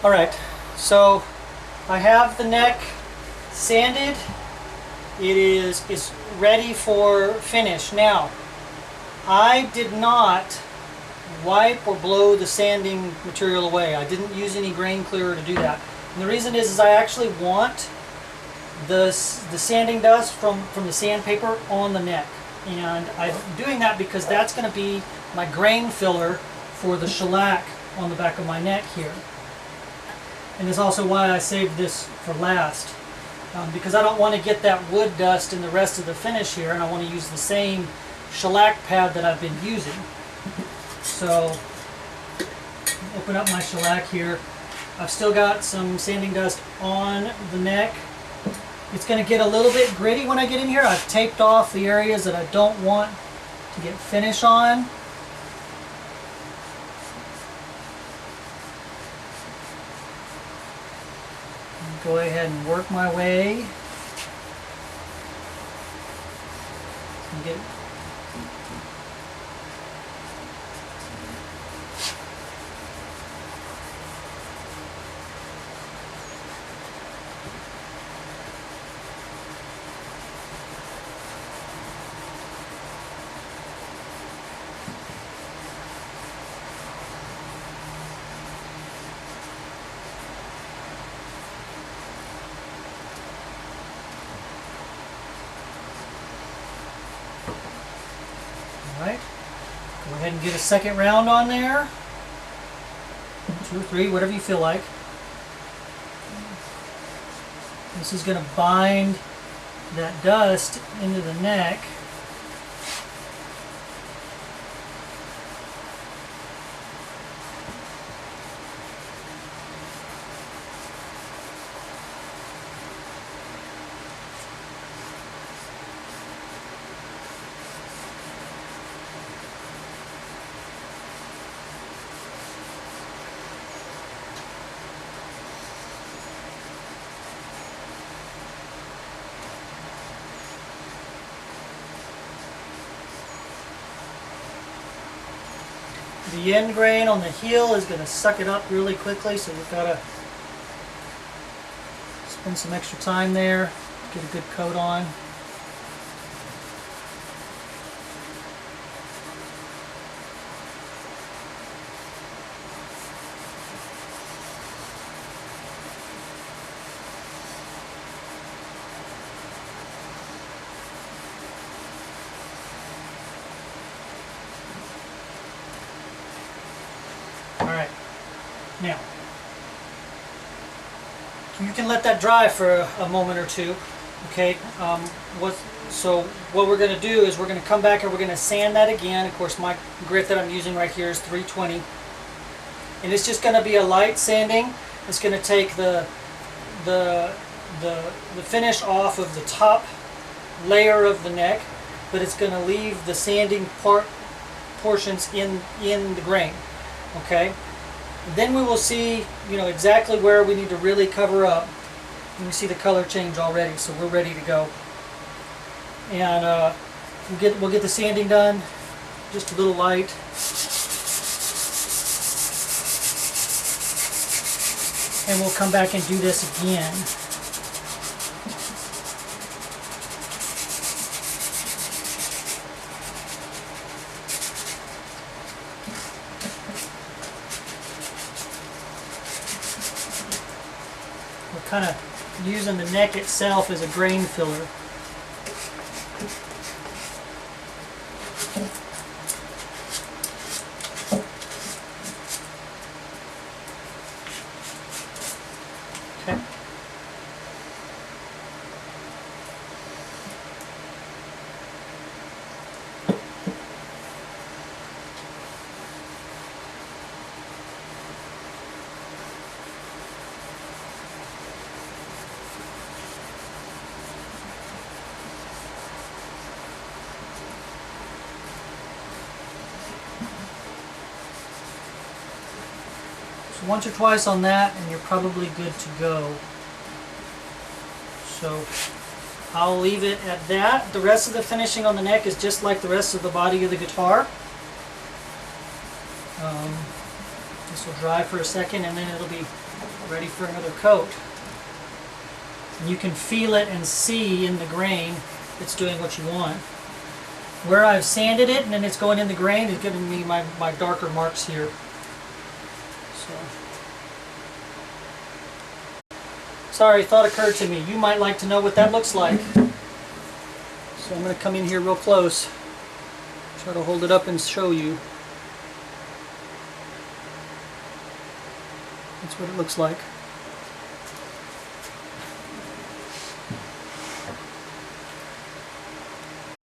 Alright, so I have the neck sanded. It's ready for finish. Now, I did not wipe or blow the sanding material away. I didn't use any grain clearer to do that. And the reason is I actually want the sanding dust from the sandpaper on the neck. And I'm doing that because that's going to be my grain filler for the shellac on the back of my neck here. And it's also why I saved this for last. Because I don't want to get that wood dust in the rest of the finish here, and I want to use the same shellac pad that I've been using. So, open up my shellac here. I've still got some sanding dust on the neck. It's going to get a little bit gritty when I get in here. I've taped off the areas that I don't want to get finish on. Go ahead and work my way. Get Alright, go ahead and get a second round on there. 2 or 3, whatever you feel like. This is going to bind that dust into the neck. The end grain on the heel is going to suck it up really quickly, so you've got to spend some extra time there, get a good coat on. Alright, now, you can let that dry for a moment or two, okay? So what we're going to do is we're going to come back and we're going to sand that again. Of course, my grit that I'm using right here is 320. And it's just going to be a light sanding. It's going to take the finish off of the top layer of the neck, but it's going to leave the sanding portions in the grain. Okay, then we will see, exactly where we need to really cover up. You can see the color change already, so we're ready to go. And we'll get the sanding done, just a little light. And we'll come back and do this again. Kind of using the neck itself as a grain filler. Okay. Once or twice on that and you're probably good to go. So I'll leave it at that. The rest of the finishing on the neck is just like the rest of the body of the guitar. This will dry for a second and then it'll be ready for another coat. And you can feel it and see in the grain it's doing what you want. Where I've sanded it and then it's going in the grain is giving me my darker marks here. So, sorry, thought occurred to me. You might like to know what that looks like. So I'm going to come in here real close. Try to hold it up and show you. That's what it looks like.